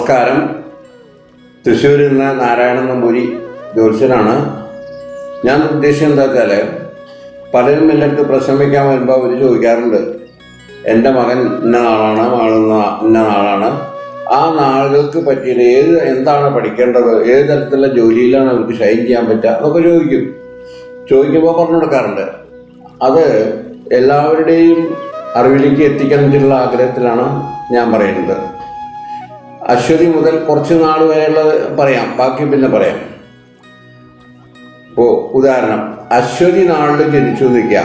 നമസ്കാരം. തൃശ്ശൂരിൽ നിന്ന് നാരായണൻ നമ്പൂരി ജ്യോത്സ്യനാണ്. ഞാൻ ഉദ്ദേശിച്ചത് എന്താ വെച്ചാൽ, പലരും എൻ്റെ അടുത്ത് പ്രശ്നം വയ്ക്കാൻ വരുമ്പോൾ അവർ ചോദിക്കാറുണ്ട്, എൻ്റെ മകൻ ഇന്ന നാളാണ്, ഇന്ന നാളാണ്, ആ നാളുകൾക്ക് പറ്റിയത് എന്താണ് പഠിക്കേണ്ടത്, ഏത് തരത്തിലുള്ള ജോലിയിലാണ് അവർക്ക് ഷൈൻ ചെയ്യാൻ പറ്റുക എന്നൊക്കെ ചോദിക്കുമ്പോൾ പറഞ്ഞു കൊടുക്കാറുണ്ട്. അത് എല്ലാവരുടെയും അറിവിലേക്ക് എത്തിക്കാനുള്ള ആഗ്രഹത്തിലാണ് ഞാൻ പറയുന്നത്. അശ്വതി മുതൽ കുറച്ച് നാൾ വരെയുള്ളത് പറയാം, ബാക്കി പിന്നെ പറയാം. ഇപ്പോൾ ഉദാഹരണം, അശ്വതി നാളിൽ ജനിച്ചു നിൽക്കുക,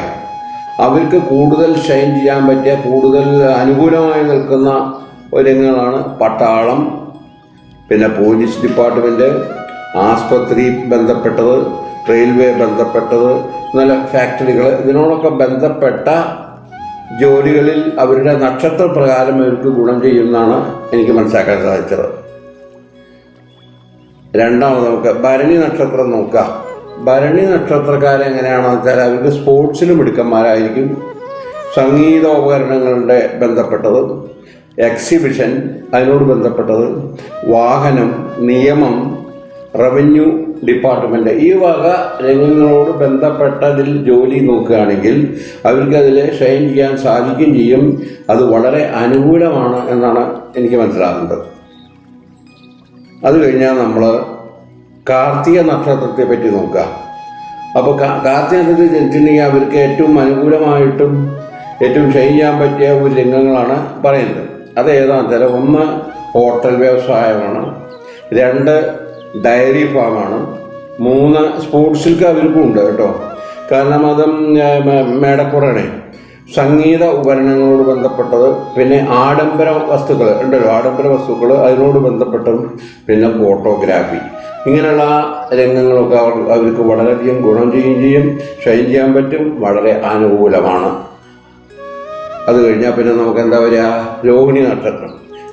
അവർക്ക് കൂടുതൽ ഷൈൻ ചെയ്യാൻ പറ്റിയ, കൂടുതൽ അനുകൂലമായി നിൽക്കുന്ന രംഗങ്ങളാണ് പട്ടാളം, പിന്നെ പോലീസ് ഡിപ്പാർട്ട്മെൻറ്റ്, ആസ്പത്രി ബന്ധപ്പെട്ടത്, റെയിൽവേ ബന്ധപ്പെട്ടത്, നല്ല ഫാക്ടറികൾ, ഇതിനോടൊക്കെ ബന്ധപ്പെട്ട ജോലികളിൽ അവരുടെ നക്ഷത്രപ്രകാരം അവർക്ക് ഗുണം ചെയ്യുമെന്നാണ് എനിക്ക് മനസ്സിലാക്കാൻ സാധിച്ചത്. രണ്ടാമത് നമുക്ക് ഭരണി നക്ഷത്രം നോക്കാം. ഭരണി നക്ഷത്രക്കാരെ എങ്ങനെയാണെന്ന് വെച്ചാൽ, അവർക്ക് സ്പോർട്സിലും മിടുക്കന്മാരായിരിക്കും. സംഗീതോപകരണങ്ങളുടെ ബന്ധപ്പെട്ടത്, എക്സിബിഷൻ അതിനോട് ബന്ധപ്പെട്ടത്, വാഹനം, നിയമം, റവന്യൂ ഡിപ്പാർട്ട്മെൻറ്റ്, ഈ വക രംഗങ്ങളോട് ബന്ധപ്പെട്ടതിൽ ജോലി നോക്കുകയാണെങ്കിൽ അവർക്ക് അതിൽ ഷൈൻ ചെയ്യാൻ സാധിക്കുകയും ചെയ്യും. അത് വളരെ അനുകൂലമാണ് എന്നാണ് എനിക്ക് മനസ്സിലാകുന്നത്. അത് കഴിഞ്ഞാൽ നമ്മൾ കാർത്തിക നക്ഷത്രത്തെ പറ്റി നോക്കുക. അപ്പോൾ കാർത്തിക നക്ഷത്രത്തിൽ ജനിച്ചിട്ടുണ്ടെങ്കിൽ അവർക്ക് ഏറ്റവും അനുകൂലമായിട്ടും ഏറ്റവും ഷൈൻ ചെയ്യാൻ പറ്റിയ ഒരു രംഗങ്ങളാണ് പറയുന്നത്. അത് ഏതാണെന്ന് വെച്ചാൽ, ഒന്ന് ഹോട്ടൽ വ്യവസായമാണ്, രണ്ട് ഡയറി ഫാമാണ്, മൂന്ന് സ്പോർട്സിൽക്ക് അവർക്കും ഉണ്ട് കേട്ടോ. കാരണം അത് മേടക്കുറയാണ്. സംഗീത ഉപകരണങ്ങളോട് ബന്ധപ്പെട്ടത്, പിന്നെ ആഡംബര വസ്തുക്കൾ ഉണ്ടല്ലോ, ആഡംബര വസ്തുക്കൾ അതിനോട് ബന്ധപ്പെട്ടതും, പിന്നെ ഫോട്ടോഗ്രാഫി, ഇങ്ങനെയുള്ള രംഗങ്ങളൊക്കെ അവർക്ക് വളരെയധികം ഗുണം ചെയ്യും, ഷൈൻ ചെയ്യാൻ പറ്റും, വളരെ അനുകൂലമാണ്. അത് കഴിഞ്ഞാൽ പിന്നെ നമുക്ക് എന്താ പറയുക, രോഹിണി നക്ഷത്രം.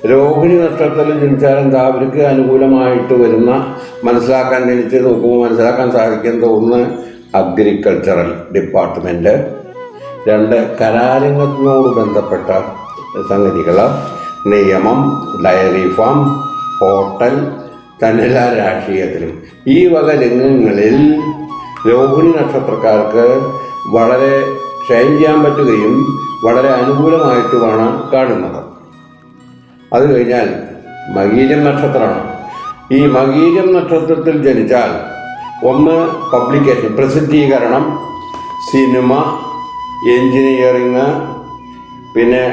രോഹിണി നക്ഷത്രത്തിൽ ജനിച്ചാൽ എന്താ, അവർക്ക് അനുകൂലമായിട്ട് വരുന്ന, ജനിച്ച് നോക്കുമ്പോൾ മനസ്സിലാക്കാൻ സാധിക്കുന്നത്, ഒന്ന് അഗ്രികൾച്ചറൽ ഡിപ്പാർട്ട്മെൻറ്റ്, രണ്ട് കലാരംഗത്തിനോട് ബന്ധപ്പെട്ട സംഗതികൾ, നിയമം, ഡയറി ഫാം, ഹോട്ടൽ, തന്നെല്ലാ രാഷ്ട്രീയത്തിലും. ഈ വക രംഗങ്ങളിൽ രോഹിണി നക്ഷത്രക്കാർക്ക് വളരെ ഷൈൻ ചെയ്യാൻ പറ്റുകയും വളരെ അനുകൂലമായിട്ടുമാണ് കാണുന്നത്. അത് കഴിഞ്ഞാൽ മകീരം നക്ഷത്രമാണ്. ഈ മകീരം നക്ഷത്രത്തിൽ ജനിച്ചാൽ ഒന്ന് പബ്ലിക്കേഷൻ, പ്രസിദ്ധീകരണം, സിനിമ, എൻജിനീയറിങ്, പിന്നെ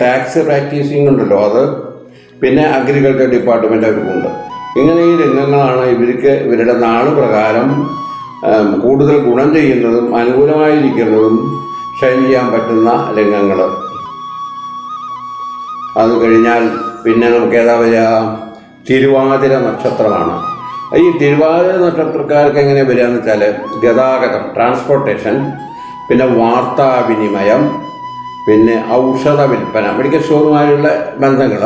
ടാക്സ് പ്രാക്ടീസിങ് ഉണ്ടല്ലോ അത്, പിന്നെ അഗ്രികൾച്ചർ ഡിപ്പാർട്ട്മെൻ്റ് അവർക്കുണ്ട്. ഇങ്ങനെ ഈ രംഗങ്ങളാണ് ഇവർക്ക് ഇവരുടെ നാള് പ്രകാരം കൂടുതൽ ഗുണം ചെയ്യുന്നതും അനുകൂലമായിരിക്കുന്നതും ഷൈൻ ചെയ്യാൻ പറ്റുന്ന രംഗങ്ങൾ. അത് കഴിഞ്ഞാൽ പിന്നെ നമുക്ക് ഏതാ വരിക, തിരുവാതിര നക്ഷത്രമാണ്. ഈ തിരുവാതിര നക്ഷത്രക്കാർക്ക് എങ്ങനെ വരിക എന്ന് വെച്ചാൽ, ഗതാഗതം, ട്രാൻസ്പോർട്ടേഷൻ, പിന്നെ വാർത്താവിനിമയം, പിന്നെ ഔഷധ വിൽപ്പന, മെഡിക്കൽ സ്റ്റോറുമായുള്ള ബന്ധങ്ങൾ,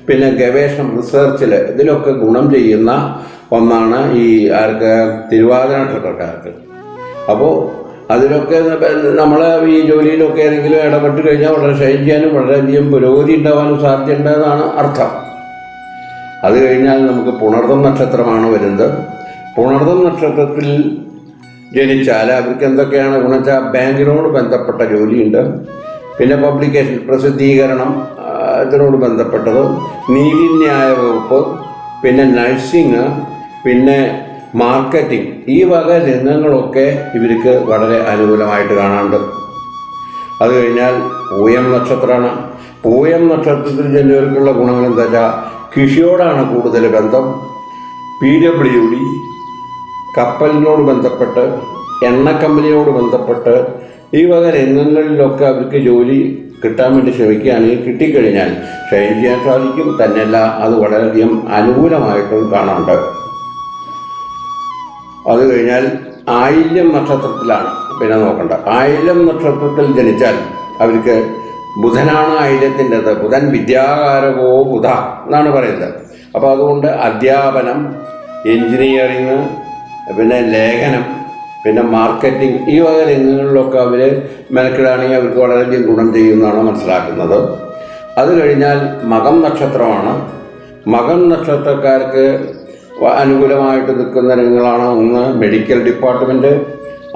പിന്നെ ഗവേഷണം, റിസർച്ചിൽ, ഇതിലൊക്കെ ഗുണം ചെയ്യുന്ന ഒന്നാണ് ഈ തിരുവാതിര നക്ഷത്രക്കാർക്ക്. അപ്പോൾ അതിലൊക്കെ നമ്മൾ ഈ ജോലിയിലൊക്കെ ഏതെങ്കിലും ഇടപെട്ട് കഴിഞ്ഞാൽ വളരെ ഷൈൻ ചെയ്യാനും വളരെയധികം പുരോഗതി ഉണ്ടാവാനും സാധ്യതയുണ്ടെന്നാണ് അർത്ഥം. അത് കഴിഞ്ഞാൽ നമുക്ക് പുണർതം നക്ഷത്രമാണ് വരുന്നത്. പുണർതം നക്ഷത്രത്തിൽ ജനിച്ചാൽ അവർക്ക് എന്തൊക്കെയാണ് ഗുണം വെച്ചാൽ, ബാങ്കിനോട് ബന്ധപ്പെട്ട ജോലിയുണ്ട്, പിന്നെ പബ്ലിക്കേഷൻ, പ്രസിദ്ധീകരണം, ഇതിനോട് ബന്ധപ്പെട്ടത്, നീതിന്യായ വകുപ്പ്, പിന്നെ നഴ്സിംഗ്, പിന്നെ മാർക്കറ്റിംഗ്, ഈ വക രംഗങ്ങളൊക്കെ ഇവർക്ക് വളരെ അനുകൂലമായിട്ട് കാണാറുണ്ട്. അത് കഴിഞ്ഞാൽ പൂയം നക്ഷത്രമാണ്. പൂയം നക്ഷത്രത്തിൽ ജനിച്ചവർക്കുള്ള ഗുണങ്ങൾ എന്താ വെച്ചാൽ, കൃഷിയോടാണ് കൂടുതൽ ബന്ധം, PWD, കപ്പലിനോട് ബന്ധപ്പെട്ട്, എണ്ണക്കമ്പനിയോട് ബന്ധപ്പെട്ട്, ഈ വക രംഗങ്ങളിലൊക്കെ അവർക്ക് ജോലി കിട്ടാൻ വേണ്ടി ശ്രമിക്കുകയാണെങ്കിൽ കിട്ടിക്കഴിഞ്ഞാൽ ഷൈൻ ചെയ്യാൻ സാധിക്കും. തന്നെയല്ല, അത് വളരെയധികം അനുകൂലമായിട്ടും കാണാറുണ്ട്. അത് കഴിഞ്ഞാൽ ആയില്യം നക്ഷത്രത്തിലാണ് പിന്നെ നോക്കേണ്ട. ആയില്യം നക്ഷത്രത്തിൽ ജനിച്ചാൽ അവർക്ക് ബുധനാണ് ആയില്യത്തിൻ്റെത്. ബുധൻ വിദ്യാകാരകോ ബുധ എന്നാണ് പറയുന്നത്. അപ്പോൾ അതുകൊണ്ട് അധ്യാപനം, എൻജിനീയറിങ്, പിന്നെ ലേഖനം, പിന്നെ മാർക്കറ്റിംഗ്, ഈ വക രംഗങ്ങളിലൊക്കെ അവർ മെനക്കിടാണെങ്കിൽ അവർക്ക് വളരെയധികം ഗുണം ചെയ്യുമെന്നാണ് മനസ്സിലാക്കുന്നത്. അത് കഴിഞ്ഞാൽ മകം നക്ഷത്രമാണ്. മകം നക്ഷത്രക്കാർക്ക് അനുകൂലമായിട്ട് നിൽക്കുന്ന രംഗങ്ങളാണ് ഒന്ന് മെഡിക്കൽ ഡിപ്പാർട്ട്മെൻറ്റ്,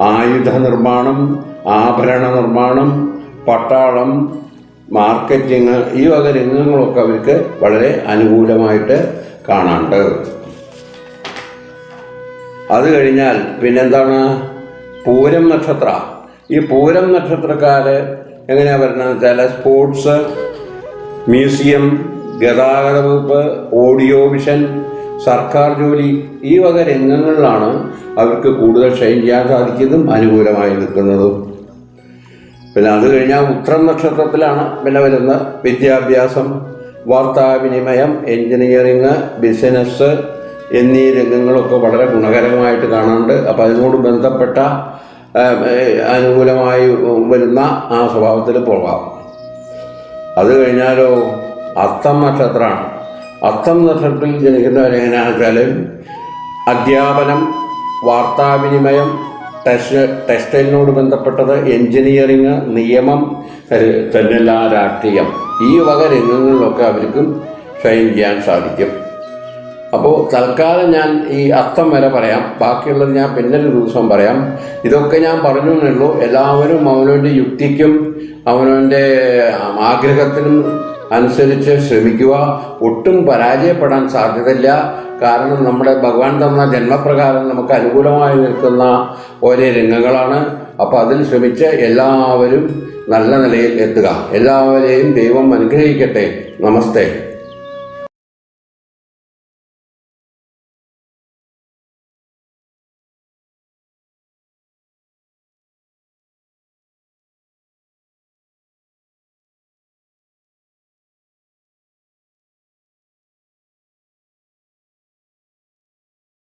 ആയുധ നിർമ്മാണം, ആഭരണ നിർമ്മാണം, പട്ടാളം, മാർക്കറ്റിങ്, ഈ വക രംഗങ്ങളൊക്കെ അവർക്ക് വളരെ അനുകൂലമായിട്ട് കാണാറുണ്ട്. അത് കഴിഞ്ഞാൽ പിന്നെന്താണ് പൂരം നക്ഷത്ര. ഈ പൂരം നക്ഷത്രക്കാർ എങ്ങനെയാണ് വരുന്നതെന്ന് വെച്ചാൽ സ്പോർട്സ്, മ്യൂസിയം, ഗതാഗത വകുപ്പ്, ഓഡിയോ വിഷൻ, സർക്കാർ ജോലി, ഈ വക രംഗങ്ങളിലാണ് അവർക്ക് കൂടുതൽ ഷൈൻ ചെയ്യാൻ സാധിക്കുന്നതും അനുകൂലമായി നിൽക്കുന്നതും. പിന്നെ അത് കഴിഞ്ഞാൽ ഉത്രം നക്ഷത്രത്തിലാണ് പിന്നെ വരുന്ന വിദ്യാഭ്യാസം, വാർത്താവിനിമയം, എൻജിനീയറിങ്, ബിസിനസ് എന്നീ രംഗങ്ങളൊക്കെ വളരെ ഗുണകരമായിട്ട് കാണാറുണ്ട്. അപ്പം അതിനോട് ബന്ധപ്പെട്ട അനുകൂലമായി വരുന്ന ആ സ്വഭാവത്തിൽ പോകാം. അത് കഴിഞ്ഞാലോ അത്തം നക്ഷത്രമാണ്. അത്തം നക്ഷത്രത്തിൽ ജനിക്കുന്നവരെങ്ങനെയാണെന്ന് വെച്ചാൽ അധ്യാപനം, വാർത്താവിനിമയം, ടെക്സ്റ്റൈലിനോട് ബന്ധപ്പെട്ടത്, എൻജിനീയറിങ്, നിയമം, തന്നെയല്ല രാഷ്ട്രീയം, ഈ വക രംഗങ്ങളിലൊക്കെ അവർക്കും ഷൈൻ ചെയ്യാൻ സാധിക്കും. അപ്പോൾ തൽക്കാലം ഞാൻ ഈ അത്തം വരെ പറയാം, ബാക്കിയുള്ളത് ഞാൻ പിന്നൊരു ദിവസം പറയാം. ഇതൊക്കെ ഞാൻ പറഞ്ഞു എന്നുള്ളൂ. എല്ലാവരും അവനവൻ്റെ യുക്തിക്കും അവനവൻ്റെ ആഗ്രഹത്തിനും അനുസരിച്ച് ശ്രമിക്കുക. ഒട്ടും പരാജയപ്പെടാൻ സാധ്യതയില്ല. കാരണം നമ്മുടെ ഭഗവാൻ തന്ന ജന്മപ്രകാരം നമുക്ക് അനുകൂലമായി നിൽക്കുന്ന ഓരോ രംഗങ്ങളാണ്. അപ്പോൾ അതിൽ ശ്രമിച്ച് എല്ലാവരും നല്ല നിലയിൽ എത്തുക. എല്ലാവരെയും ദൈവം അനുഗ്രഹിക്കട്ടെ. നമസ്തേ.